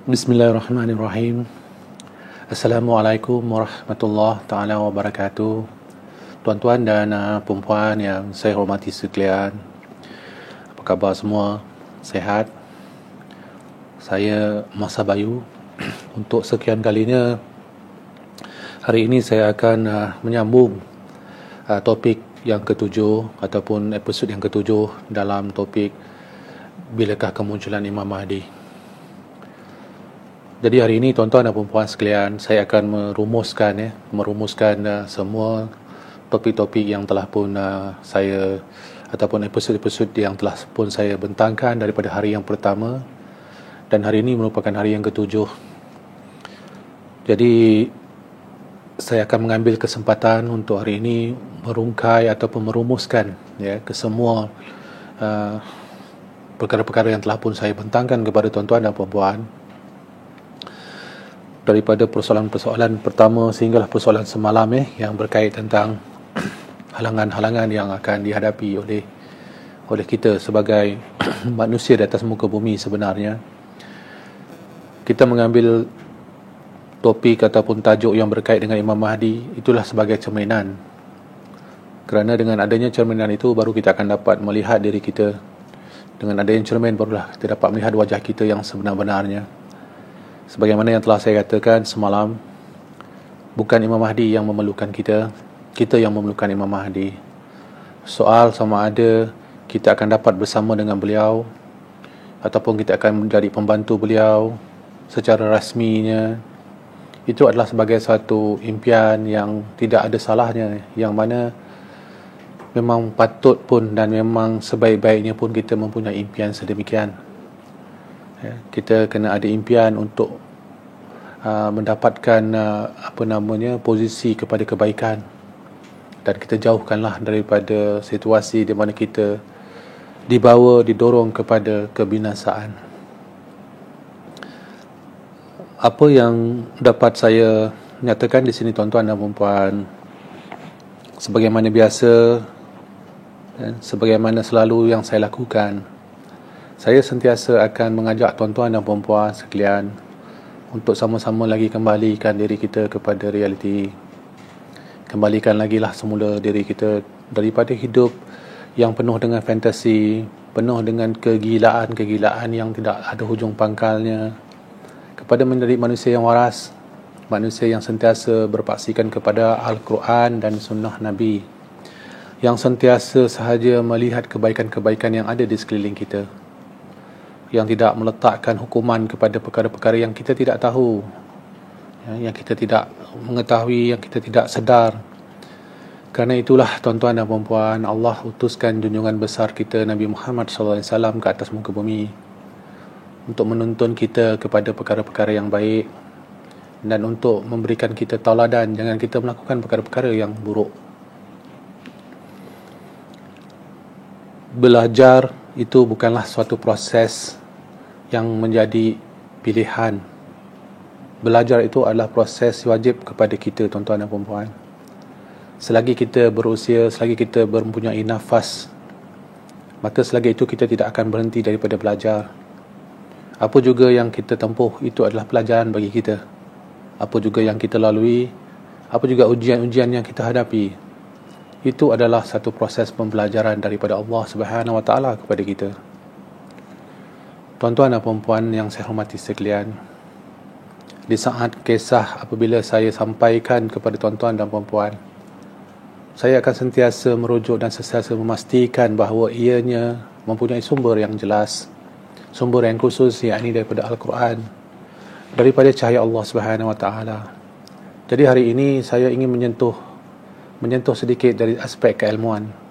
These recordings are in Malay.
Bismillahirrahmanirrahim. Assalamualaikum warahmatullahi taala wabarakatuh. Tuan-tuan dan puan-puan yang saya hormati sekalian, apa khabar semua? Sehat? Saya Masa Bayu. Untuk sekian kalinya, hari ini saya akan menyambung topik yang ketujuh ataupun episod yang ketujuh dalam topik bilakah kemunculan Imam Mahdi. Jadi hari ini tuan-tuan dan puan-puan sekalian, saya akan merumuskan semua topik-topik yang telah pun saya ataupun episod-episod yang telah pun saya bentangkan daripada hari yang pertama, dan hari ini merupakan hari yang ketujuh. Jadi saya akan mengambil kesempatan untuk hari ini merungkai ataupun merumuskan ke semua perkara-perkara yang telah pun saya bentangkan kepada tuan-tuan dan puan-puan, daripada persoalan-persoalan pertama sehinggalah persoalan semalam yang berkait tentang halangan-halangan yang akan dihadapi oleh kita sebagai manusia di atas muka bumi. Sebenarnya kita mengambil topik ataupun tajuk yang berkait dengan Imam Mahdi itulah sebagai cerminan, kerana dengan adanya cerminan itu baru kita akan dapat melihat diri kita. Dengan adanya cermin barulah kita dapat melihat wajah kita yang sebenar-benarnya. Sebagaimana yang telah saya katakan semalam, bukan Imam Mahdi yang memerlukan kita, kita yang memerlukan Imam Mahdi. Soal sama ada kita akan dapat bersama dengan beliau ataupun kita akan menjadi pembantu beliau secara rasminya, itu adalah sebagai satu impian yang tidak ada salahnya, yang mana memang patut pun dan memang sebaik-baiknya pun kita mempunyai impian sedemikian. Kita kena ada impian untuk mendapatkan posisi kepada kebaikan, dan kita jauhkanlah daripada situasi di mana kita didorong kepada kebinasaan. Apa yang dapat saya nyatakan di sini tuan-tuan dan puan-puan, sebagaimana biasa dan sebagaimana selalu yang saya lakukan, saya sentiasa akan mengajak tuan-tuan dan puan-puan sekalian untuk sama-sama lagi kembalikan diri kita kepada realiti. Kembalikan lagi lah semula diri kita daripada hidup yang penuh dengan fantasi, penuh dengan kegilaan-kegilaan yang tidak ada hujung pangkalnya, kepada menjadi manusia yang waras, manusia yang sentiasa berpaksikan kepada Al-Quran dan Sunnah Nabi, yang sentiasa sahaja melihat kebaikan-kebaikan yang ada di sekeliling kita, yang tidak meletakkan hukuman kepada perkara-perkara yang kita tidak tahu, yang kita tidak mengetahui, yang kita tidak sedar. Kerana itulah tuan-tuan dan puan-puan, Allah utuskan junjungan besar kita Nabi Muhammad SAW ke atas muka bumi untuk menuntun kita kepada perkara-perkara yang baik dan untuk memberikan kita tauladan, jangan kita melakukan perkara-perkara yang buruk. Belajar itu bukanlah suatu proses yang menjadi pilihan. Belajar itu adalah proses wajib kepada kita tuan-tuan dan puan-puan. Selagi kita berusia, selagi kita mempunyai nafas, maka selagi itu kita tidak akan berhenti daripada belajar. Apa juga yang kita tempuh, itu adalah pelajaran bagi kita. Apa juga yang kita lalui, apa juga ujian-ujian yang kita hadapi, itu adalah satu proses pembelajaran daripada Allah Subhanahu Wa Taala kepada kita. Tuan-tuan dan puan-puan yang saya hormati sekalian, di saat kisah apabila saya sampaikan kepada tuan-tuan dan puan-puan, saya akan sentiasa merujuk dan sentiasa memastikan bahawa ianya mempunyai sumber yang jelas, sumber yang khusus, yakni daripada Al-Quran, daripada cahaya Allah Subhanahu Wa Taala. Jadi hari ini saya ingin menyentuh sedikit dari aspek keilmuan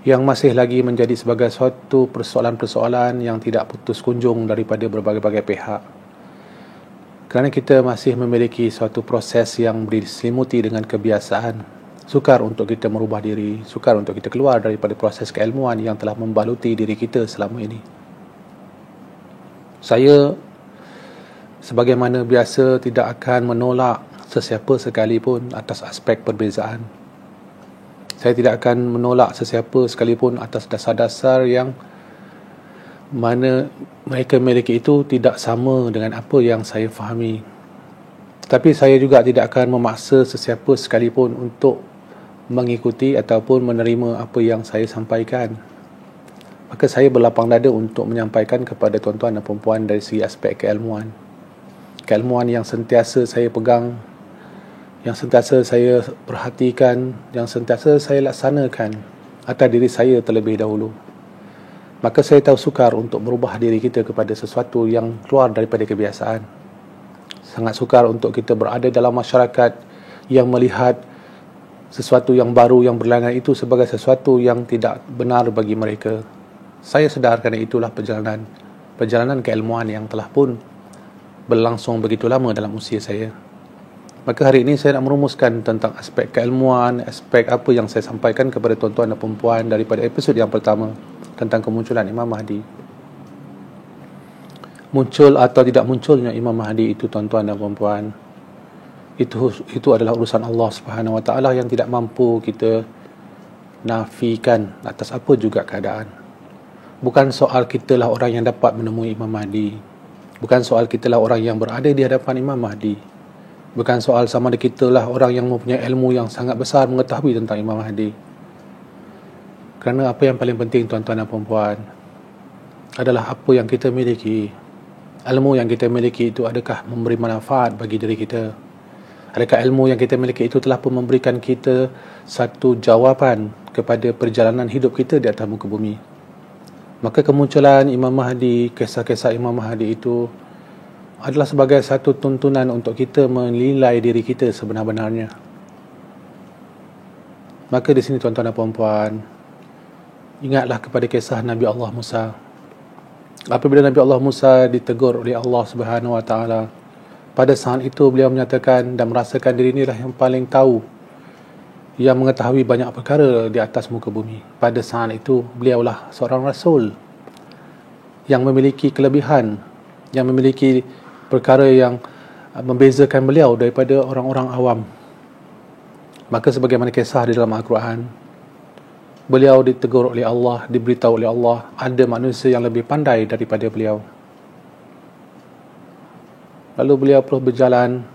yang masih lagi menjadi sebagai suatu persoalan-persoalan yang tidak putus kunjung daripada berbagai-bagai pihak, kerana kita masih memiliki suatu proses yang diselimuti dengan kebiasaan, sukar untuk kita merubah diri, sukar untuk kita keluar daripada proses keilmuan yang telah membaluti diri kita selama ini. Saya sebagaimana biasa tidak akan menolak sesiapa sekalipun atas aspek perbezaan. Saya tidak akan menolak sesiapa sekalipun atas dasar-dasar yang mana mereka miliki itu tidak sama dengan apa yang saya fahami. Tetapi saya juga tidak akan memaksa sesiapa sekalipun untuk mengikuti ataupun menerima apa yang saya sampaikan. Maka saya berlapang dada untuk menyampaikan kepada tuan-tuan dan puan-puan dari segi aspek keilmuan. Keilmuan yang sentiasa saya pegang, yang sentiasa saya perhatikan, yang sentiasa saya laksanakan atas diri saya terlebih dahulu. Maka saya tahu sukar untuk merubah diri kita kepada sesuatu yang keluar daripada kebiasaan. Sangat sukar untuk kita berada dalam masyarakat yang melihat sesuatu yang baru yang berlainan itu sebagai sesuatu yang tidak benar bagi mereka. Saya sedar kerana itulah perjalanan keilmuan yang telah pun berlangsung begitu lama dalam usia saya. Maka hari ini saya nak merumuskan tentang aspek keilmuan, aspek apa yang saya sampaikan kepada tuan-tuan dan puan-puan daripada episod yang pertama tentang kemunculan Imam Mahdi. Muncul atau tidak munculnya Imam Mahdi itu, tuan-tuan dan puan-puan, itu adalah urusan Allah Subhanahu Wa Taala yang tidak mampu kita nafikan atas apa juga keadaan. Bukan soal kitalah orang yang dapat menemui Imam Mahdi. Bukan soal kitalah orang yang berada di hadapan Imam Mahdi. Bukan soal sama ada kitalah orang yang mempunyai ilmu yang sangat besar mengetahui tentang Imam Mahdi. Kerana apa yang paling penting, tuan-tuan dan puan-puan, adalah apa yang kita miliki. Ilmu yang kita miliki itu adakah memberi manfaat bagi diri kita? Adakah ilmu yang kita miliki itu telah pun memberikan kita satu jawapan kepada perjalanan hidup kita di atas muka bumi? Maka kemunculan Imam Mahdi, kisah-kisah Imam Mahdi itu adalah sebagai satu tuntunan untuk kita menilai diri kita sebenar-benarnya. Maka di sini, tuan-tuan dan puan-puan, ingatlah kepada kisah Nabi Allah Musa. Apabila Nabi Allah Musa ditegur oleh Allah Subhanahu Wa Taala, pada saat itu beliau menyatakan dan merasakan diri inilah yang paling tahu, yang mengetahui banyak perkara di atas muka bumi. Pada saat itu beliaulah seorang rasul yang memiliki kelebihan, yang memiliki perkara yang membezakan beliau daripada orang-orang awam. Maka sebagaimana kisah di dalam Al-Quran, beliau ditegur oleh Allah, diberitahu oleh Allah, ada manusia yang lebih pandai daripada beliau. Lalu beliau terus berjalan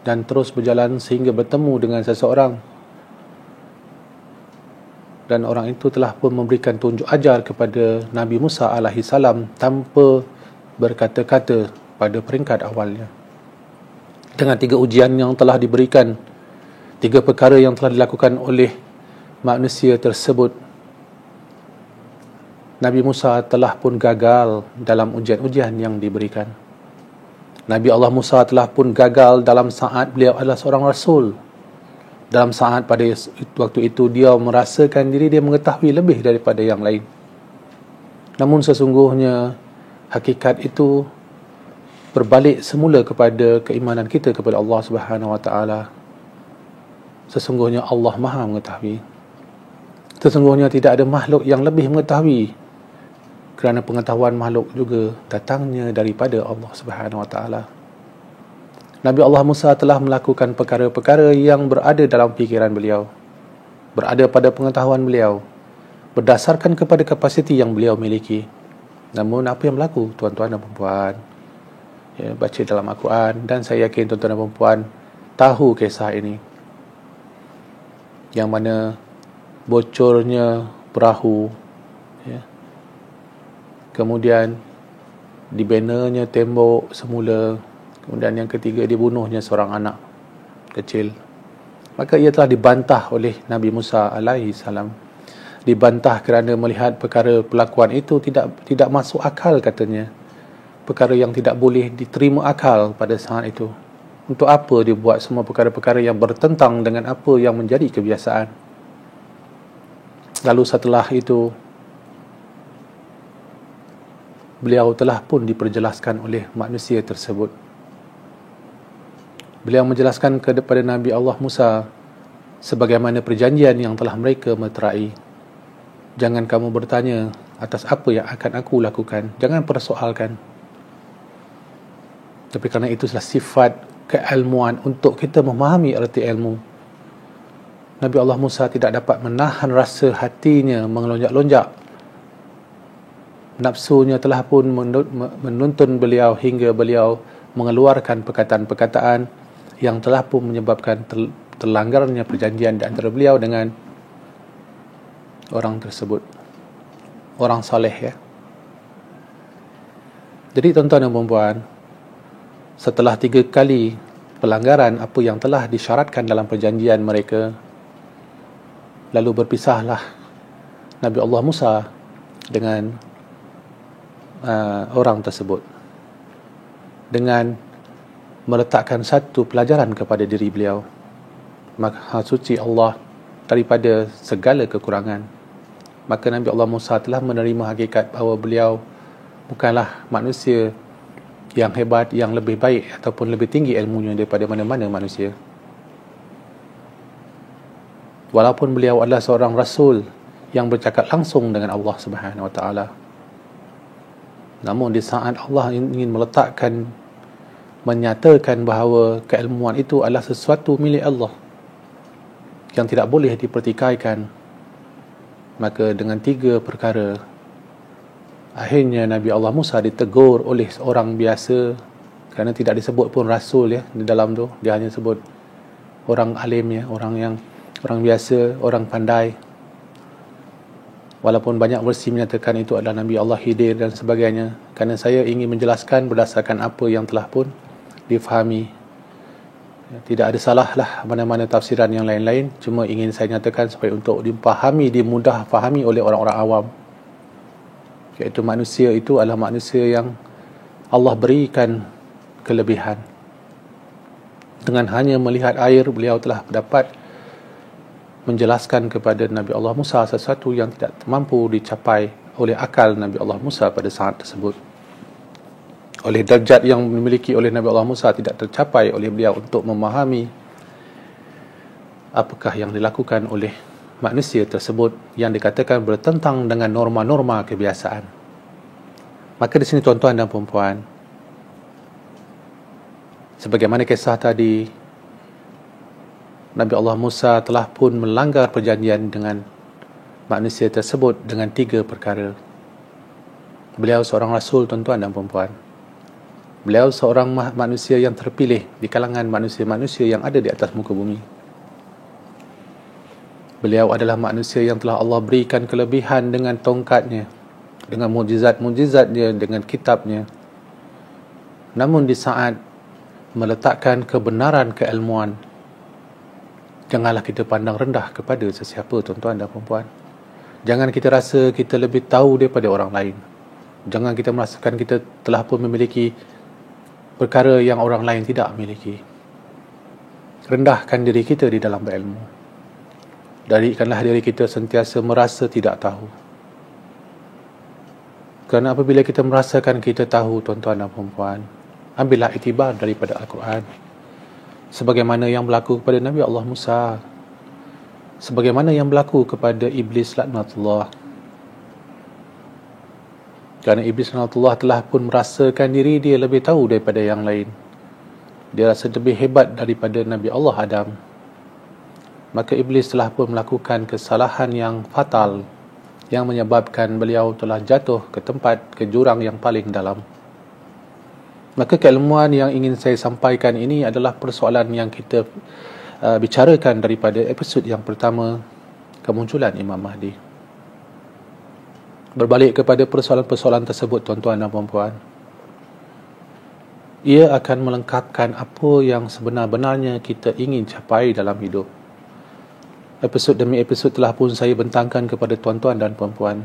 dan terus berjalan sehingga bertemu dengan seseorang, dan orang itu telah pun memberikan tunjuk ajar kepada Nabi Musa alaihi salam tanpa berkata-kata pada peringkat awalnya. Dengan 3 ujian yang telah diberikan, 3 perkara yang telah dilakukan oleh manusia tersebut, Nabi Musa telah pun gagal dalam ujian-ujian yang diberikan. Nabi Allah Musa telah pun gagal dalam saat beliau adalah seorang rasul. Dalam saat pada waktu itu dia merasakan diri dia mengetahui lebih daripada yang lain. Namun sesungguhnya hakikat itu berbalik semula kepada keimanan kita kepada Allah Subhanahu Wa Taala. Sesungguhnya Allah Maha mengetahui. Sesungguhnya tidak ada makhluk yang lebih mengetahui, kerana pengetahuan makhluk juga datangnya daripada Allah Subhanahu Wa Taala. Nabi Allah Musa telah melakukan perkara-perkara yang berada dalam fikiran beliau, berada pada pengetahuan beliau, berdasarkan kepada kapasiti yang beliau miliki. Namun apa yang berlaku, tuan-tuan dan puan-puan? Ya, baca dalam Al-Quran, dan saya yakin tuan-tuan dan puan-puan tahu kisah ini, yang mana bocornya perahu, ya, kemudian dibenanya tembok semula, kemudian yang ketiga dibunuhnya seorang anak kecil. Maka ia telah dibantah oleh Nabi Musa alaihi salam. Dibantah kerana melihat perkara pelakuan itu tidak masuk akal, katanya. Perkara yang tidak boleh diterima akal pada saat itu. Untuk apa dia buat semua perkara-perkara yang bertentang dengan apa yang menjadi kebiasaan? Lalu setelah itu beliau telah pun diperjelaskan oleh manusia tersebut. Beliau menjelaskan kepada Nabi Allah Musa sebagaimana perjanjian yang telah mereka meterai. Jangan kamu bertanya atas apa yang akan aku lakukan. Jangan persoalkan. Tapi kerana itu adalah sifat keilmuan untuk kita memahami erti ilmu. Nabi Allah Musa tidak dapat menahan rasa hatinya mengelonjak-lonjak nafsunya telah pun menuntun beliau hingga beliau mengeluarkan perkataan-perkataan yang telah pun menyebabkan terlanggarnya perjanjian di antara beliau dengan orang tersebut, orang soleh ya. Jadi tuan-tuan dan puan-puan, setelah 3 kali pelanggaran apa yang telah disyaratkan dalam perjanjian mereka, lalu berpisahlah Nabi Allah Musa dengan orang tersebut dengan meletakkan satu pelajaran kepada diri beliau, Maha suci Allah daripada segala kekurangan. Maka Nabi Allah Musa telah menerima hakikat bahawa beliau bukanlah manusia yang hebat, yang lebih baik ataupun lebih tinggi ilmunya daripada mana-mana manusia. Walaupun beliau adalah seorang rasul yang bercakap langsung dengan Allah Subhanahu Wa Taala, namun di saat Allah ingin menyatakan bahawa keilmuan itu adalah sesuatu milik Allah yang tidak boleh dipertikaikan, maka dengan 3 perkara akhirnya Nabi Allah Musa ditegur oleh seorang biasa, kerana tidak disebut pun rasul ya di dalam tu, dia hanya sebut orang alim ya, orang biasa, orang pandai. Walaupun banyak versi menyatakan itu adalah Nabi Allah Khidir dan sebagainya, kerana saya ingin menjelaskan berdasarkan apa yang telah pun difahami. Tidak ada salah lah mana-mana tafsiran yang lain-lain, cuma ingin saya nyatakan supaya untuk dipahami, dimudah fahami oleh orang-orang awam, iaitu manusia itu adalah manusia yang Allah berikan kelebihan. Dengan hanya melihat air, beliau telah dapat menjelaskan kepada Nabi Allah Musa sesuatu yang tidak mampu dicapai oleh akal Nabi Allah Musa pada saat tersebut. Oleh darjat yang dimiliki oleh Nabi Allah Musa tidak tercapai oleh beliau untuk memahami apakah yang dilakukan oleh manusia tersebut yang dikatakan bertentang dengan norma-norma kebiasaan. Maka di sini tuan-tuan dan puan-puan, sebagaimana kisah tadi, Nabi Allah Musa telah pun melanggar perjanjian dengan manusia tersebut dengan 3 perkara. Beliau seorang rasul, tuan-tuan dan puan-puan. Beliau seorang manusia yang terpilih di kalangan manusia-manusia yang ada di atas muka bumi. Beliau adalah manusia yang telah Allah berikan kelebihan dengan tongkatnya, dengan mujizat-mujizatnya, dengan kitabnya. Namun di saat meletakkan kebenaran keilmuan, janganlah kita pandang rendah kepada sesiapa, tuan-tuan dan puan-puan. Jangan kita rasa kita lebih tahu daripada orang lain. Jangan kita merasakan kita telah pun memiliki perkara yang orang lain tidak memiliki. Rendahkan diri kita di dalam berilmu. Jadikanlah diri kita sentiasa merasa tidak tahu. Kerana apabila kita merasakan kita tahu, tuan-tuan dan puan-puan, ambillah iktibar daripada Al-Quran, sebagaimana yang berlaku kepada Nabi Allah Musa, sebagaimana yang berlaku kepada Iblis laknatullah. Kerana Iblis laknatullah telah pun merasakan diri dia lebih tahu daripada yang lain. Dia rasa lebih hebat daripada Nabi Allah Adam. Maka Iblis telah pun melakukan kesalahan yang fatal, yang menyebabkan beliau telah jatuh ke jurang yang paling dalam. Maka keilmuan yang ingin saya sampaikan ini adalah persoalan yang kita bicarakan daripada episod yang pertama, kemunculan Imam Mahdi. Berbalik kepada persoalan-persoalan tersebut, tuan-tuan dan puan-puan, ia akan melengkapkan apa yang sebenar-benarnya kita ingin capai dalam hidup. Episod demi episod telah pun saya bentangkan kepada tuan-tuan dan puan-puan,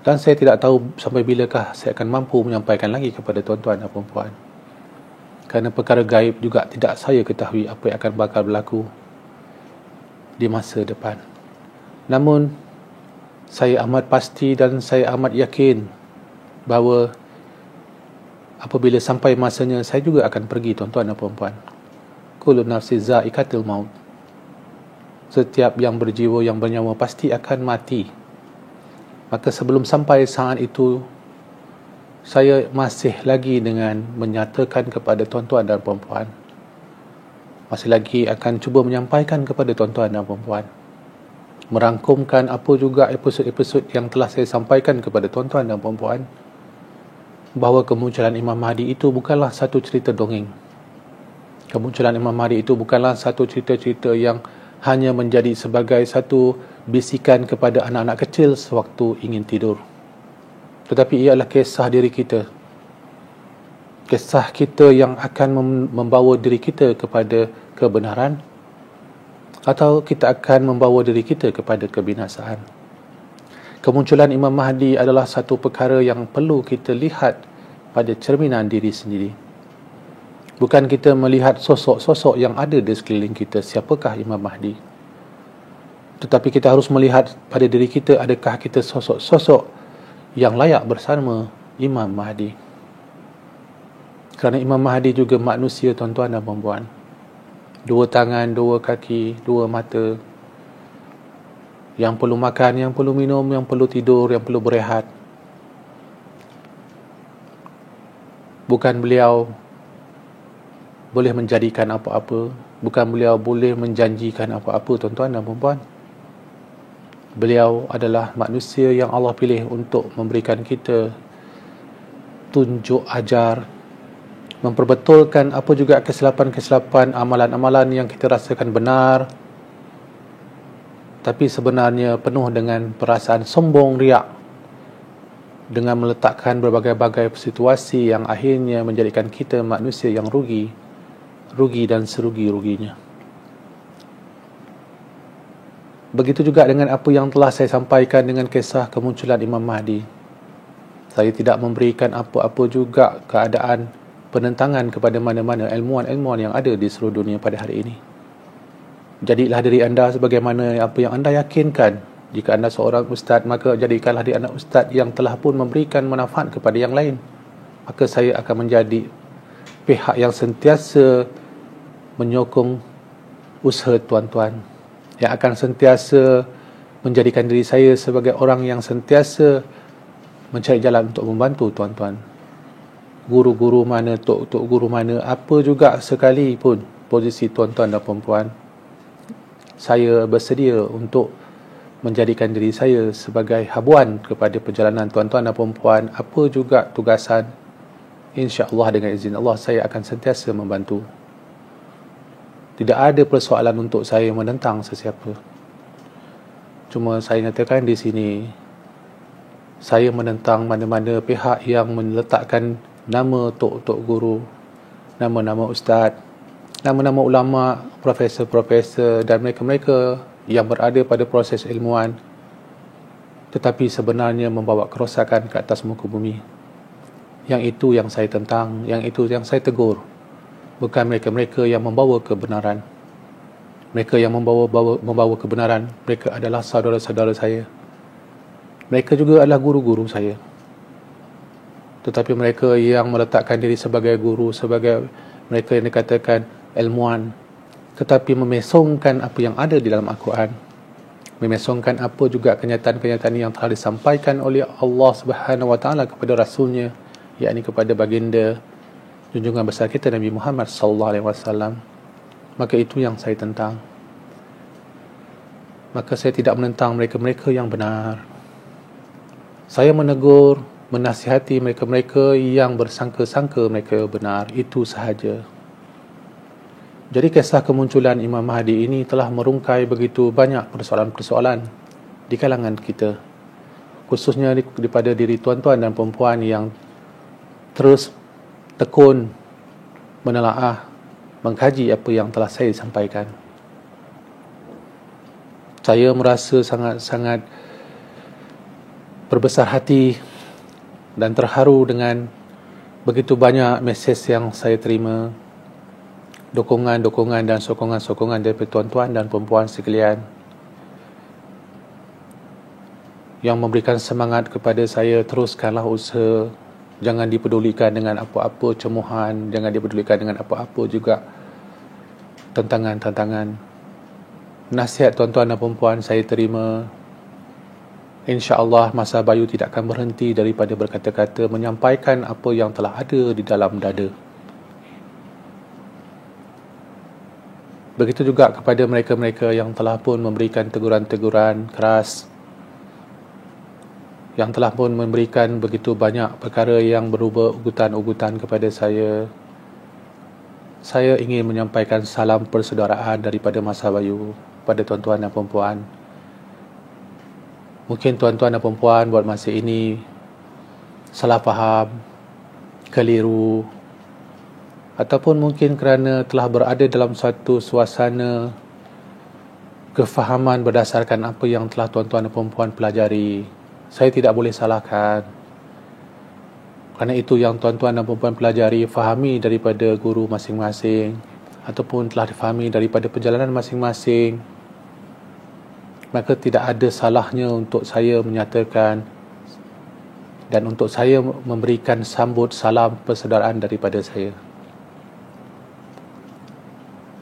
dan saya tidak tahu sampai bilakah saya akan mampu menyampaikan lagi kepada tuan-tuan dan puan-puan. Kerana perkara gaib juga tidak saya ketahui apa yang akan bakal berlaku di masa depan. Namun, saya amat pasti dan saya amat yakin bahawa apabila sampai masanya, saya juga akan pergi, tuan-tuan dan puan-puan. Kullu nafsi za'iqatul maut. Setiap yang berjiwa, yang bernyawa pasti akan mati. Maka sebelum sampai saat itu, saya masih lagi dengan menyatakan kepada tuan-tuan dan puan-puan, masih lagi akan cuba menyampaikan kepada tuan-tuan dan puan-puan merangkumkan apa juga episod-episod yang telah saya sampaikan kepada tuan-tuan dan puan-puan, bahawa kemunculan Imam Mahdi itu bukanlah satu cerita dongeng. Kemunculan Imam Mahdi itu bukanlah satu cerita-cerita yang hanya menjadi sebagai satu bisikan kepada anak-anak kecil sewaktu ingin tidur. Tetapi ia adalah kisah diri kita. Kisah kita yang akan membawa diri kita kepada kebenaran, atau kita akan membawa diri kita kepada kebinasaan. Kemunculan Imam Mahdi adalah satu perkara yang perlu kita lihat pada cerminan diri sendiri. Bukan kita melihat sosok-sosok yang ada di sekeliling kita, siapakah Imam Mahdi. Tetapi kita harus melihat pada diri kita, adakah kita sosok-sosok yang layak bersama Imam Mahdi. Kerana Imam Mahdi juga manusia, tuan-tuan dan puan-puan. 2 tangan, 2 kaki, 2 mata, yang perlu makan, yang perlu minum, yang perlu tidur, yang perlu berehat. Bukan beliau boleh menjadikan apa-apa, bukan beliau boleh menjanjikan apa-apa, tuan-tuan dan puan-puan. Beliau adalah manusia yang Allah pilih untuk memberikan kita tunjuk ajar, memperbetulkan apa juga kesilapan-kesilapan, amalan-amalan yang kita rasakan benar, tapi sebenarnya penuh dengan perasaan sombong, riak, dengan meletakkan berbagai-bagai situasi yang akhirnya menjadikan kita manusia yang rugi dan serugi-ruginya. Begitu juga dengan apa yang telah saya sampaikan dengan kisah kemunculan Imam Mahdi. Saya tidak memberikan apa-apa juga keadaan penentangan kepada mana-mana ilmuwan-ilmuwan yang ada di seluruh dunia pada hari ini. Jadilah diri anda sebagaimana apa yang anda yakinkan. Jika anda seorang ustaz, maka jadikanlah diri anda ustaz yang telah pun memberikan manfaat kepada yang lain. Maka saya akan menjadi pihak yang sentiasa menyokong usaha tuan-tuan, yang akan sentiasa menjadikan diri saya sebagai orang yang sentiasa mencari jalan untuk membantu tuan-tuan. Guru-guru mana, tok-tok guru mana, apa juga sekalipun posisi tuan-tuan dan perempuan, saya bersedia untuk menjadikan diri saya sebagai habuan kepada perjalanan tuan-tuan dan perempuan. Apa juga tugasan, insya-Allah dengan izin Allah saya akan sentiasa membantu. Tidak ada persoalan untuk saya menentang sesiapa. Cuma saya nyatakan di sini, saya menentang mana-mana pihak yang meletakkan nama tok-tok guru, nama-nama ustaz, nama-nama ulama, profesor-profesor dan mereka-mereka yang berada pada proses ilmuwan, tetapi sebenarnya membawa kerosakan ke atas muka bumi. Yang itu yang saya tentang, yang itu yang saya tegur. Bukan mereka-mereka yang membawa kebenaran. Mereka yang membawa kebenaran, mereka adalah saudara-saudara saya. Mereka juga adalah guru-guru saya. Tetapi mereka yang meletakkan diri sebagai guru, sebagai mereka yang dikatakan ilmuwan, tetapi memesongkan apa yang ada di dalam Al-Quran, memesongkan apa juga kenyataan-kenyataan yang telah disampaikan oleh Allah Subhanahu Wa Taala kepada Rasulnya, yakni kepada baginda junjungan besar kita Nabi Muhammad sallallahu alaihi wasallam. Maka itu yang saya tentang. Maka saya tidak menentang mereka-mereka yang benar. Saya menegur, menasihati mereka-mereka yang bersangka-sangka mereka benar. Itu sahaja. Jadi kisah kemunculan Imam Mahdi ini telah merungkai begitu banyak persoalan-persoalan di kalangan kita, khususnya daripada diri tuan-tuan dan perempuan yang terus tekun menelaah, mengkaji apa yang telah saya sampaikan. Saya merasa sangat-sangat berbesar hati dan terharu dengan begitu banyak mesej yang saya terima, dukungan-dukungan dan sokongan-sokongan daripada tuan-tuan dan perempuan sekalian yang memberikan semangat kepada saya. Teruskanlah usaha, jangan dipedulikan dengan apa-apa cemuhan, jangan dipedulikan dengan apa-apa juga tantangan-tantangan. Nasihat tuan-tuan dan perempuan saya terima. InsyaAllah masa Bayu tidak akan berhenti daripada berkata-kata, menyampaikan apa yang telah ada di dalam dada. Begitu juga kepada mereka-mereka yang telah pun memberikan teguran-teguran keras, yang telah pun memberikan begitu banyak perkara yang berupa ugutan-ugutan kepada saya. Saya ingin menyampaikan salam persaudaraan daripada Masa Bayu pada tuan-tuan dan puan-puan. Mungkin tuan-tuan dan puan-puan buat masa ini salah faham, keliru, ataupun mungkin kerana telah berada dalam satu suasana kefahaman berdasarkan apa yang telah tuan-tuan dan puan-puan pelajari. Saya tidak boleh salahkan. Kerana itu yang tuan-tuan dan puan-puan pelajari, fahami daripada guru masing-masing, ataupun telah difahami daripada perjalanan masing-masing, maka tidak ada salahnya untuk saya menyatakan dan untuk saya memberikan sambut salam persaudaraan daripada saya.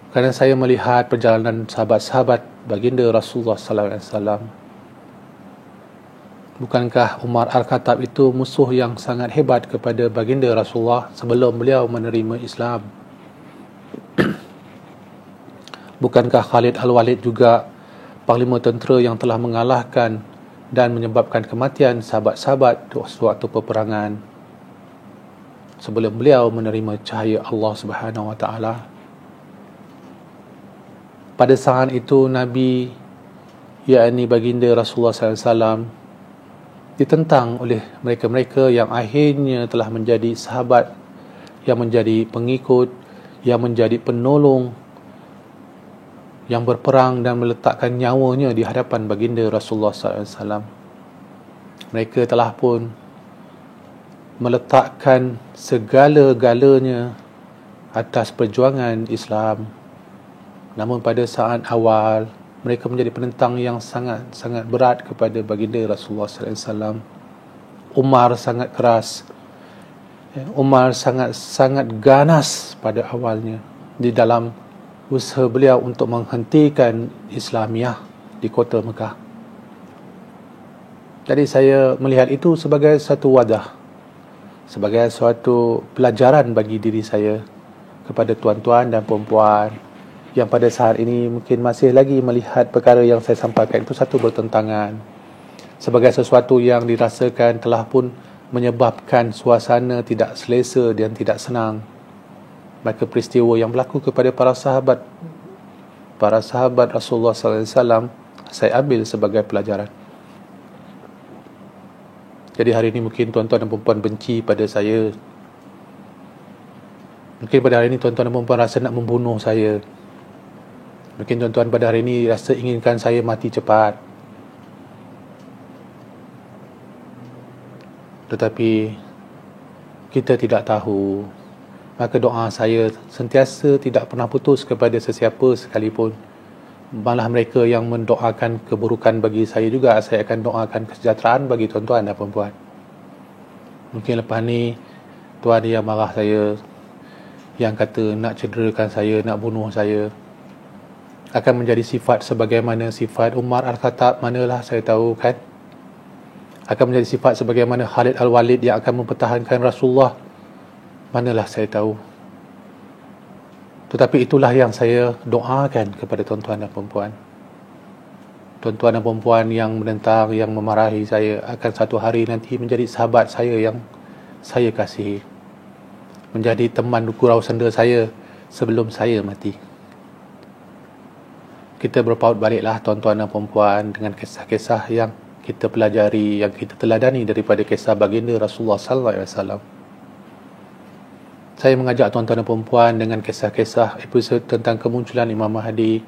Kerana saya melihat perjalanan sahabat-sahabat baginda Rasulullah sallallahu alaihi wasallam. Bukankah Umar Al-Khattab itu musuh yang sangat hebat kepada baginda Rasulullah sebelum beliau menerima Islam? Bukankah Khalid Al-Walid juga panglima tentera yang telah mengalahkan dan menyebabkan kematian sahabat-sahabat waktu peperangan sebelum beliau menerima cahaya Allah Subhanahu wa taala? Pada saat itu Nabi, yakni baginda Rasulullah SAW, ditentang oleh mereka-mereka yang akhirnya telah menjadi sahabat, yang menjadi pengikut, yang menjadi penolong, yang berperang dan meletakkan nyawanya di hadapan baginda Rasulullah SAW. Mereka telah pun meletakkan segala-galanya atas perjuangan Islam. Namun pada saat awal, mereka menjadi penentang yang sangat berat kepada baginda Rasulullah SAW. Umar sangat keras. Umar sangat ganas pada awalnya di dalam usaha beliau untuk menghentikan Islamiyah di kota Mekah. Jadi saya melihat itu sebagai satu wadah, sebagai suatu pelajaran bagi diri saya kepada tuan-tuan dan puan-puan yang pada saat ini mungkin masih lagi melihat perkara yang saya sampaikan itu satu bertentangan, sebagai sesuatu yang dirasakan telah pun menyebabkan suasana tidak selesa dan tidak senang. Maka peristiwa yang berlaku kepada para sahabat Rasulullah SAW, saya ambil sebagai pelajaran. Jadi hari ini mungkin tuan-tuan dan puan-puan benci pada saya. Mungkin pada hari ini tuan-tuan dan puan-puan rasa nak membunuh saya. Mungkin tuan-tuan pada hari ini rasa inginkan saya mati cepat. Tetapi kita tidak tahu. Maka doa saya sentiasa tidak pernah putus kepada sesiapa sekalipun. Malah mereka yang mendoakan keburukan bagi saya juga, saya akan doakan kesejahteraan bagi tuan-tuan dan puan-puan. Mungkin lepas ni tuan yang marah saya, yang kata nak cederakan saya, nak bunuh saya, akan menjadi sifat sebagaimana sifat Umar Al-Khattab, manalah saya tahu kan. Akan menjadi sifat sebagaimana Khalid Al-Walid yang akan mempertahankan Rasulullah, manalah saya tahu. Tetapi itulah yang saya doakan kepada tuan-tuan dan puan-puan. Tuan-tuan dan puan-puan yang menentang, yang memarahi saya, akan satu hari nanti menjadi sahabat saya yang saya kasihi, menjadi teman gurau senda saya sebelum saya mati. Kita berpaut baliklah tuan-tuan dan puan-puan dengan kisah-kisah yang kita pelajari, yang kita teladani daripada kisah baginda Rasulullah sallallahu alaihi wasallam. Saya mengajak tuan-tuan dan puan-puan dengan kisah-kisah episod tentang kemunculan Imam Mahdi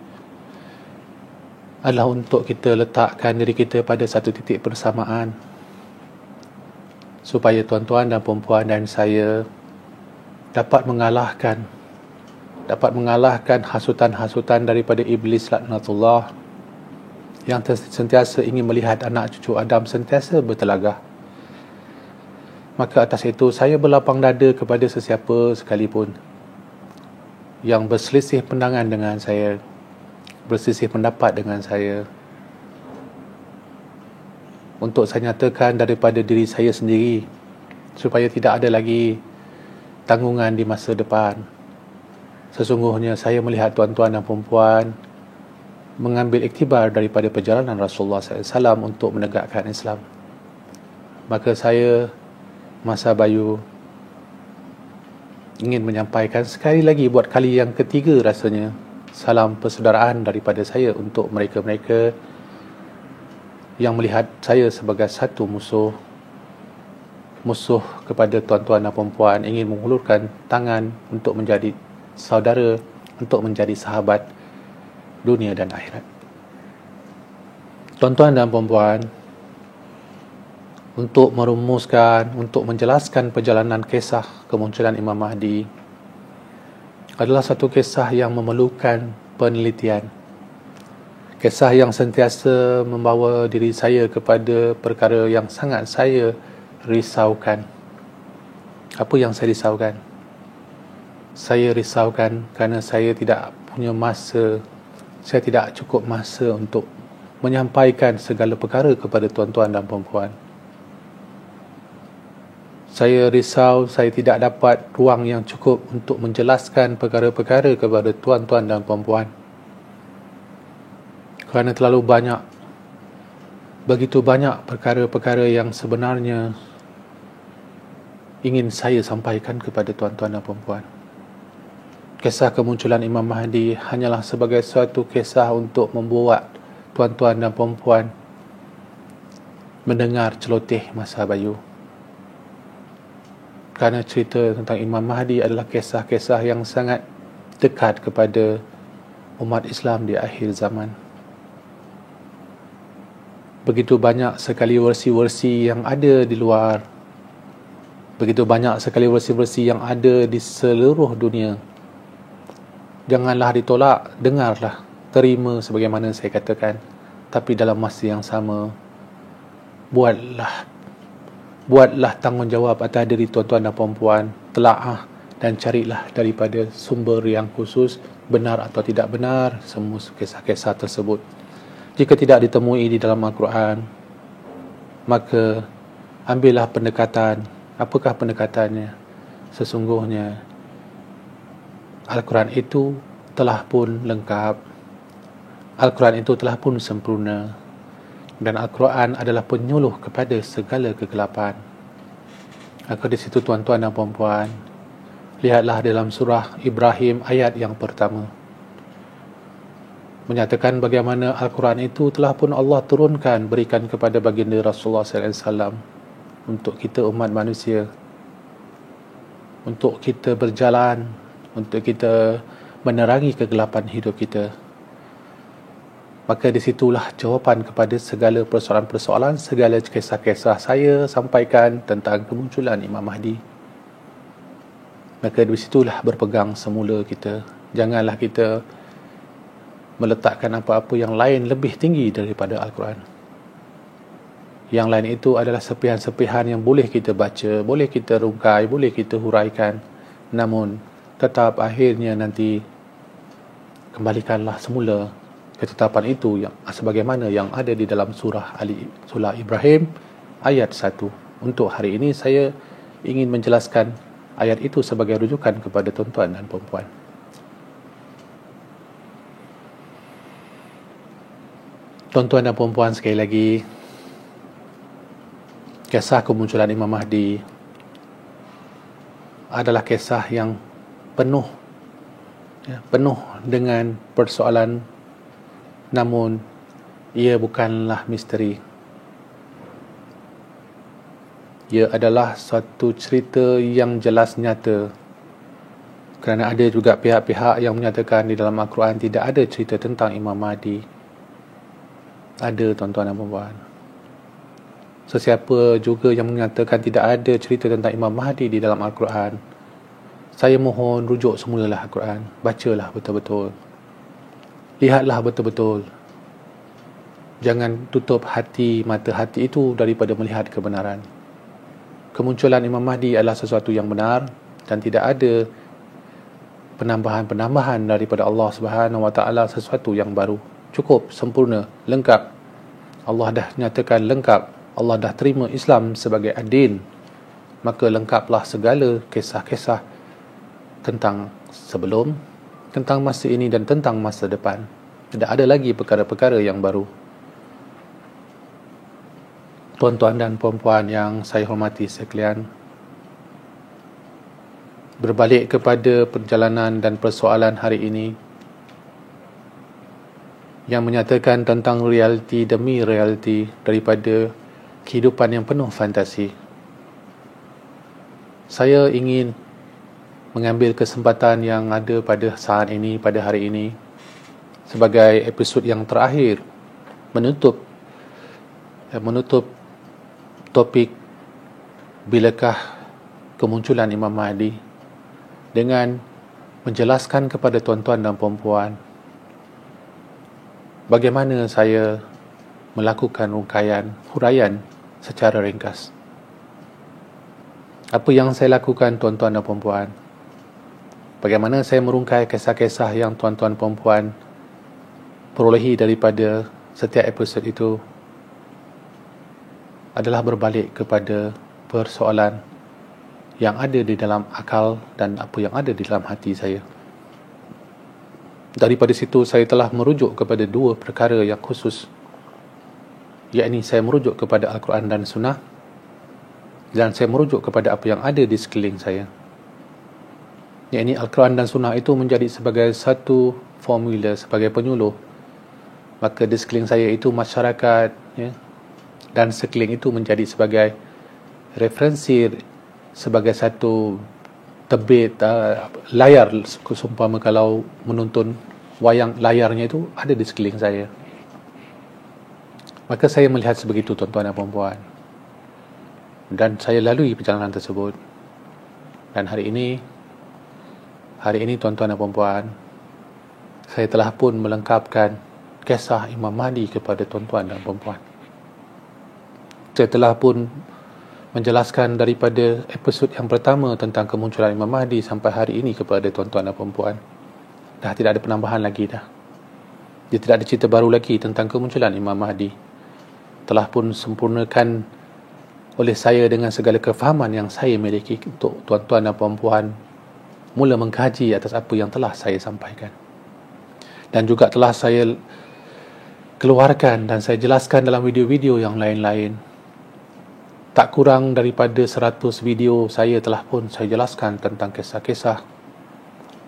adalah untuk kita letakkan diri kita pada satu titik persamaan, supaya tuan-tuan dan puan-puan dan saya dapat mengalahkan hasutan-hasutan daripada iblis laknatullah yang sentiasa ingin melihat anak cucu Adam sentiasa bertelagah. Maka atas itu saya berlapang dada kepada sesiapa sekalipun yang berselisih pandangan dengan saya, berselisih pendapat dengan saya, untuk saya nyatakan daripada diri saya sendiri, supaya tidak ada lagi tanggungan di masa depan. Sesungguhnya saya melihat tuan-tuan dan puan-puan mengambil iktibar daripada perjalanan Rasulullah SAW untuk menegakkan Islam. Maka saya, Masa Bayu, ingin menyampaikan sekali lagi buat kali yang ketiga rasanya salam persaudaraan daripada saya untuk mereka-mereka yang melihat saya sebagai satu musuh kepada tuan-tuan dan puan-puan, ingin mengulurkan tangan untuk menjadi saudara, untuk menjadi sahabat dunia dan akhirat. Tuan-tuan dan puan-puan, untuk merumuskan, untuk menjelaskan perjalanan kisah kemunculan Imam Mahdi adalah satu kisah yang memerlukan penelitian. Kisah yang sentiasa membawa diri saya kepada perkara yang sangat saya risaukan. Apa yang saya risaukan? Saya risaukan kerana saya tidak punya masa, saya tidak cukup masa untuk menyampaikan segala perkara kepada tuan-tuan dan puan-puan. Saya risau saya tidak dapat ruang yang cukup untuk menjelaskan perkara-perkara kepada tuan-tuan dan puan-puan. Kerana terlalu banyak, begitu banyak perkara-perkara yang sebenarnya ingin saya sampaikan kepada tuan-tuan dan puan-puan. Kisah kemunculan Imam Mahdi hanyalah sebagai suatu kisah untuk membuat tuan-tuan dan puan-puan mendengar celoteh Masa Bayu. Kerana cerita tentang Imam Mahdi adalah kisah-kisah yang sangat dekat kepada umat Islam di akhir zaman. Begitu banyak sekali versi-versi yang ada di luar, begitu banyak sekali versi-versi yang ada di seluruh dunia. Janganlah ditolak, dengarlah, terima sebagaimana saya katakan. Tapi dalam masa yang sama, buatlah tanggungjawab atas diri tuan-tuan dan puan-puan, telaah dan carilah daripada sumber yang khusus, benar atau tidak benar semua kisah-kisah tersebut. Jika tidak ditemui di dalam Al-Quran, maka ambillah pendekatan. Apakah pendekatannya? Sesungguhnya Al-Quran itu telah pun lengkap, Al-Quran itu telah pun sempurna, dan Al-Quran adalah penyuluh kepada segala kegelapan. Maka di situ tuan-tuan dan puan-puan, lihatlah dalam surah Ibrahim ayat yang pertama, menyatakan bagaimana Al-Quran itu telah pun Allah turunkan, berikan kepada baginda Rasulullah SAW untuk kita umat manusia, untuk kita berjalan, untuk kita menerangi kegelapan hidup kita. Maka disitulah jawapan kepada segala persoalan-persoalan, segala kisah-kisah saya sampaikan tentang kemunculan Imam Mahdi. Maka disitulah berpegang semula kita. Janganlah kita meletakkan apa-apa yang lain lebih tinggi daripada Al-Quran. Yang lain itu adalah sepihan-sepihan yang boleh kita baca, boleh kita rungkai, boleh kita huraikan. Namun tetap akhirnya nanti kembalikanlah semula ketetapan itu yang sebagaimana yang ada di dalam surah Ibrahim ayat 1. Untuk hari ini saya ingin menjelaskan ayat itu sebagai rujukan kepada tuan-tuan dan puan-puan. Tuan-tuan dan puan-puan, sekali lagi, kisah kemunculan Imam Mahdi adalah kisah yang penuh dengan persoalan, namun ia bukanlah misteri. Ia adalah suatu cerita yang jelas nyata. Kerana ada juga pihak-pihak yang menyatakan di dalam Al-Quran tidak ada cerita tentang Imam Mahdi. Ada, tuan-tuan dan puan-puan. Sesiapa juga yang menyatakan tidak ada cerita tentang Imam Mahdi di dalam Al-Quran, saya mohon rujuk semulalah Al-Quran. Bacalah betul-betul. Lihatlah betul-betul. Jangan tutup mata hati itu daripada melihat kebenaran. Kemunculan Imam Mahdi adalah sesuatu yang benar dan tidak ada penambahan-penambahan daripada Allah Subhanahu Wa Taala, sesuatu yang baru. Cukup, sempurna, lengkap. Allah dah nyatakan lengkap. Allah dah terima Islam sebagai ad-din. Maka lengkaplah segala kisah-kisah tentang sebelum, tentang masa ini dan tentang masa depan. Tidak ada lagi perkara-perkara yang baru. Tuan-tuan dan puan-puan yang saya hormati sekalian, berbalik kepada perjalanan dan persoalan hari ini yang menyatakan tentang realiti demi realiti daripada kehidupan yang penuh fantasi. Saya ingin mengambil kesempatan yang ada pada saat ini, pada hari ini, sebagai episod yang terakhir menutup topik bilakah kemunculan Imam Mahdi, dengan menjelaskan kepada tuan-tuan dan puan-puan bagaimana saya melakukan huraian secara ringkas. Apa yang saya lakukan, tuan-tuan dan puan-puan? Bagaimana saya merungkai kisah-kisah yang tuan-tuan puan-puan perolehi daripada setiap episod itu adalah berbalik kepada persoalan yang ada di dalam akal dan apa yang ada di dalam hati saya. Daripada situ saya telah merujuk kepada dua perkara yang khusus, yakni saya merujuk kepada Al-Quran dan Sunnah, dan saya merujuk kepada apa yang ada di sekeliling saya. Yakni Al-Quran dan Sunnah itu menjadi sebagai satu formula, sebagai penyuluh. Maka di sekeliling saya itu masyarakat, dan sekeliling itu menjadi sebagai referensi, sebagai satu tebit layar, seumpama kalau menonton wayang, layarnya itu ada di sekeliling saya. Maka saya melihat sebegitu, tuan-tuan dan puan-puan, dan saya lalui perjalanan tersebut. Dan hari ini tuan-tuan dan puan-puan, saya telah pun melengkapkan kisah Imam Mahdi kepada tuan-tuan dan puan-puan. Saya telah pun menjelaskan daripada episod yang pertama tentang kemunculan Imam Mahdi sampai hari ini kepada tuan-tuan dan puan-puan. Dah tidak ada penambahan lagi dah. Dia tidak ada cerita baru lagi tentang kemunculan Imam Mahdi. Telah pun sempurnakan oleh saya dengan segala kefahaman yang saya miliki untuk tuan-tuan dan puan-puan mula mengkaji atas apa yang telah saya sampaikan. Dan juga telah saya keluarkan dan saya jelaskan dalam video-video yang lain-lain. Tak kurang daripada 100 video saya telah pun saya jelaskan tentang kisah-kisah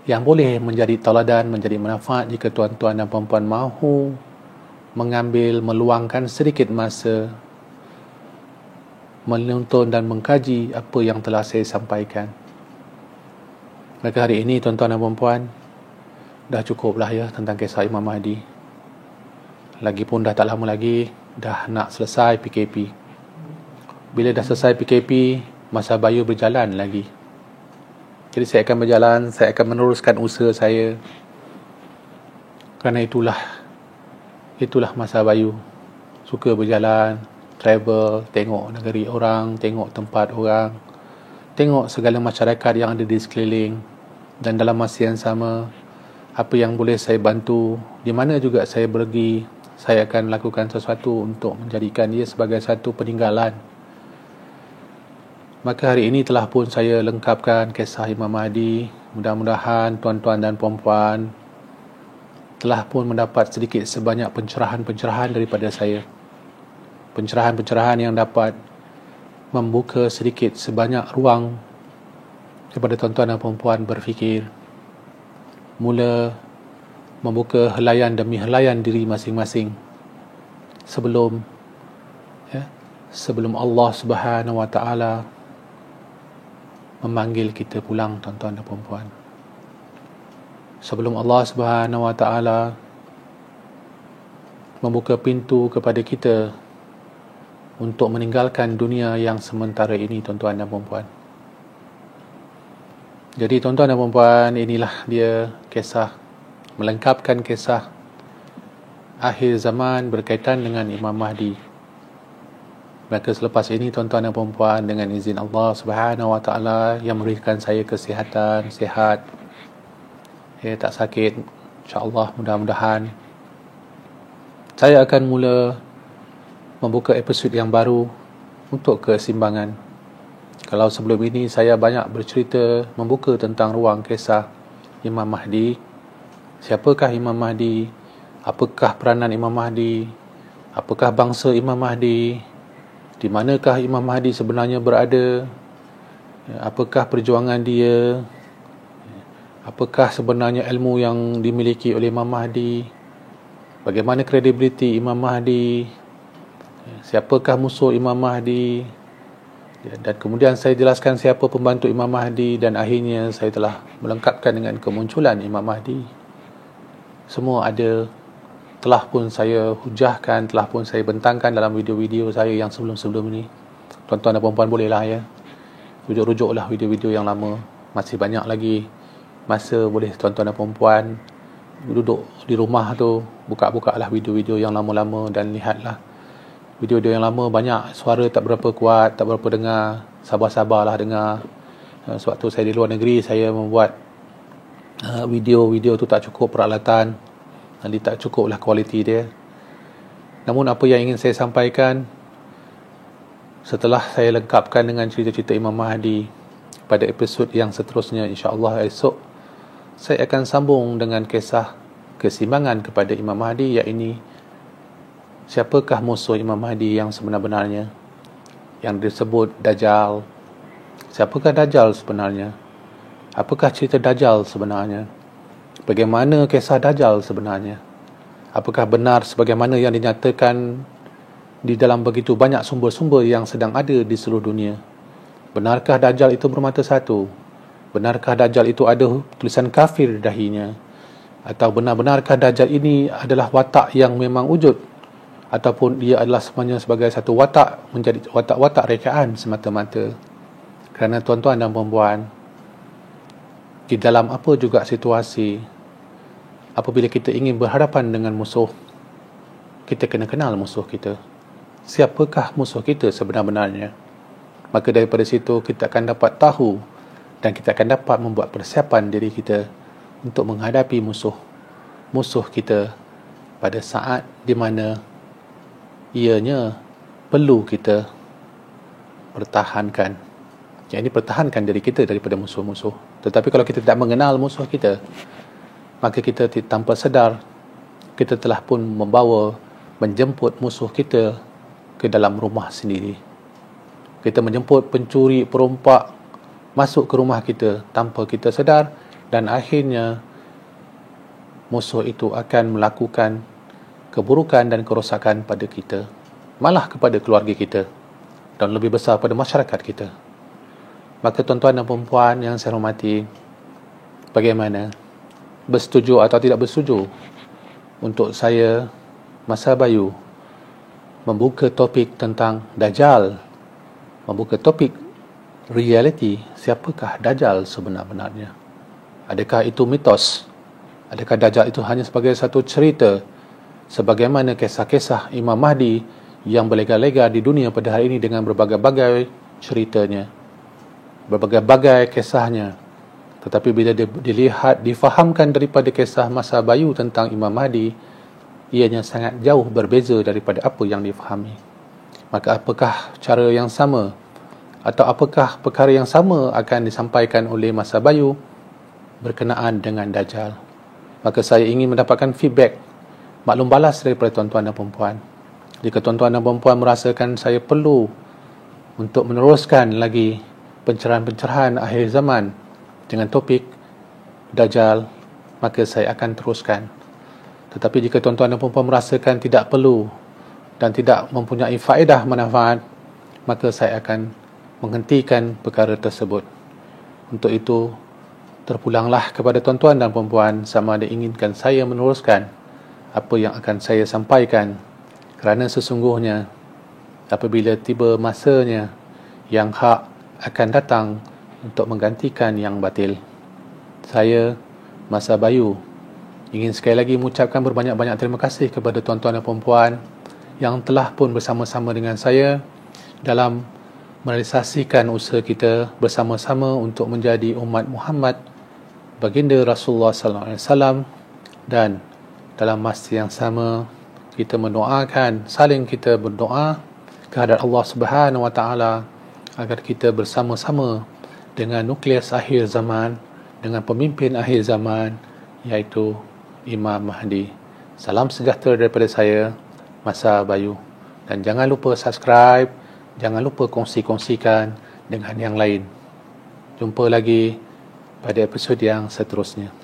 yang boleh menjadi tauladan, menjadi manfaat jika tuan-tuan dan puan-puan mahu mengambil, meluangkan sedikit masa menonton dan mengkaji apa yang telah saya sampaikan. Maka hari ini tuan-tuan dan puan-puan, dah cukuplah ya tentang kisah Imam Mahdi. Lagipun dah tak lama lagi dah nak selesai PKP. Bila dah selesai PKP, masa bayu berjalan lagi. Jadi saya akan berjalan, saya akan meneruskan usaha saya. Kerana itulah masa bayu. Suka berjalan, travel, tengok negeri orang, tengok tempat orang, tengok segala masyarakat yang ada di sekeliling. Dan dalam masa yang sama, apa yang boleh saya bantu, di mana juga saya pergi, saya akan lakukan sesuatu untuk menjadikan ia sebagai satu peninggalan. Maka hari ini telah pun saya lengkapkan kisah Imam Mahdi. Mudah-mudahan tuan-tuan dan puan-puan telah pun mendapat sedikit sebanyak pencerahan-pencerahan daripada saya. Pencerahan-pencerahan yang dapat membuka sedikit sebanyak ruang kepada tuan-tuan dan puan-puan berfikir. Mula membuka helaian demi helaian diri masing-masing. Sebelum Allah Subhanahu Wa Taala memanggil kita pulang, tuan-tuan dan puan-puan. Sebelum Allah Subhanahu Wa Taala membuka pintu kepada kita untuk meninggalkan dunia yang sementara ini, tuan-tuan dan puan-puan. Jadi tuan-tuan dan puan-puan, inilah dia kisah, melengkapkan kisah akhir zaman berkaitan dengan Imam Mahdi. Maka selepas ini tuan-tuan dan puan-puan, dengan izin Allah Subhanahu Wa Taala yang memberikan saya kesihatan, sihat, tak sakit, insya-Allah, mudah-mudahan saya akan mula membuka episod yang baru untuk keseimbangan. Kalau sebelum ini saya banyak bercerita, membuka tentang ruang kisah Imam Mahdi, Siapakah Imam Mahdi? Apakah peranan Imam Mahdi? Apakah bangsa Imam Mahdi? Di manakah Imam Mahdi sebenarnya berada? Apakah perjuangan dia? Apakah sebenarnya ilmu yang dimiliki oleh Imam Mahdi? Bagaimana kredibiliti Imam Mahdi? Siapakah musuh Imam Mahdi? Dan kemudian saya jelaskan siapa pembantu Imam Mahdi, dan akhirnya saya telah melengkapkan dengan kemunculan Imam Mahdi. Semua ada, telah pun saya hujahkan, telah pun saya bentangkan dalam video-video saya yang sebelum-sebelum ini. Tuan-tuan dan puan-puan bolehlah ya, rujuk-rujuklah video-video yang lama. Masih banyak lagi masa boleh tuan-tuan dan puan-puan duduk di rumah tu, buka-bukalah video-video yang lama-lama dan lihatlah. Video-video yang lama banyak suara tak berapa kuat, tak berapa dengar. Sabar-sabarlah dengar. Sebab tu saya di luar negeri, saya membuat video-video tu tak cukup peralatan, nanti tak cukuplah kualiti dia. Namun apa yang ingin saya sampaikan, setelah saya lengkapkan dengan cerita-cerita Imam Mahdi pada episod yang seterusnya, insya-Allah esok saya akan sambung dengan kisah kesimbangan kepada Imam Mahdi, iaitu siapakah musuh Imam Mahdi yang sebenar-benarnya, yang disebut Dajjal. Siapakah Dajjal sebenarnya? Apakah cerita Dajjal sebenarnya? Bagaimana kisah Dajjal sebenarnya? Apakah benar sebagaimana yang dinyatakan di dalam begitu banyak sumber-sumber yang sedang ada di seluruh dunia? Benarkah Dajjal itu bermata satu? Benarkah Dajjal itu ada tulisan kafir di dahinya? Atau benar-benarkah Dajjal ini adalah watak yang memang wujud? Ataupun dia adalah sebenarnya sebagai satu watak, menjadi watak-watak rekaan semata-mata? Kerana tuan-tuan dan puan-puan, di dalam apa juga situasi, apabila kita ingin berhadapan dengan musuh, kita kena kenal musuh kita. Siapakah musuh kita sebenar-benarnya? Maka daripada situ kita akan dapat tahu, dan kita akan dapat membuat persiapan diri kita untuk menghadapi musuh kita pada saat di mana ianya perlu kita pertahankan. Yang ini pertahankan diri kita daripada musuh-musuh. Tetapi kalau kita tidak mengenal musuh kita, maka kita tanpa sedar kita telah pun menjemput musuh kita ke dalam rumah sendiri. Kita menjemput pencuri, perompak masuk ke rumah kita tanpa kita sedar, dan akhirnya musuh itu akan melakukan keburukan dan kerosakan pada kita, malah kepada keluarga kita, dan lebih besar pada masyarakat kita. Maka tuan-tuan dan perempuan yang saya hormati, bagaimana? Bersetuju atau tidak bersetuju untuk saya, Masa Bayu, membuka topik tentang Dajjal, membuka topik realiti, siapakah Dajjal sebenar-benarnya? Adakah itu mitos? Adakah Dajjal itu hanya sebagai satu cerita, sebagaimana kisah-kisah Imam Mahdi yang berlega-lega di dunia pada hari ini dengan berbagai-bagai ceritanya, berbagai-bagai kisahnya? Tetapi bila dilihat, difahamkan daripada kisah Masa Bayu tentang Imam Mahdi, ianya sangat jauh berbeza daripada apa yang difahami. Maka apakah cara yang sama, atau apakah perkara yang sama akan disampaikan oleh Masa Bayu berkenaan dengan Dajjal? Maka saya ingin mendapatkan feedback, maklum balas daripada tuan-tuan dan perempuan. Jika tuan-tuan dan perempuan merasakan saya perlu untuk meneruskan lagi pencerahan-pencerahan akhir zaman dengan topik Dajjal, maka saya akan teruskan. Tetapi jika tuan-tuan dan perempuan merasakan tidak perlu dan tidak mempunyai faedah manfaat, maka saya akan menghentikan perkara tersebut. Untuk itu, terpulanglah kepada tuan-tuan dan perempuan sama ada inginkan saya meneruskan apa yang akan saya sampaikan, kerana sesungguhnya apabila tiba masanya, yang hak akan datang untuk menggantikan yang batil. Saya, Masa Bayu, ingin sekali lagi mengucapkan berbanyak-banyak terima kasih kepada tuan-tuan dan perempuan yang telah pun bersama-sama dengan saya dalam merealisasikan usaha kita bersama-sama untuk menjadi umat Muhammad, baginda Rasulullah sallallahu alaihi wasallam, dan dalam masa yang sama kita mendoakan, saling kita berdoa kehadrat Allah Subhanahu wa taala agar kita bersama-sama dengan nukleus akhir zaman, dengan pemimpin akhir zaman, iaitu Imam Mahdi. Salam sejahtera daripada saya, Masa Bayu. Dan jangan lupa subscribe, jangan lupa kongsi-kongsikan dengan yang lain. Jumpa lagi pada episod yang seterusnya.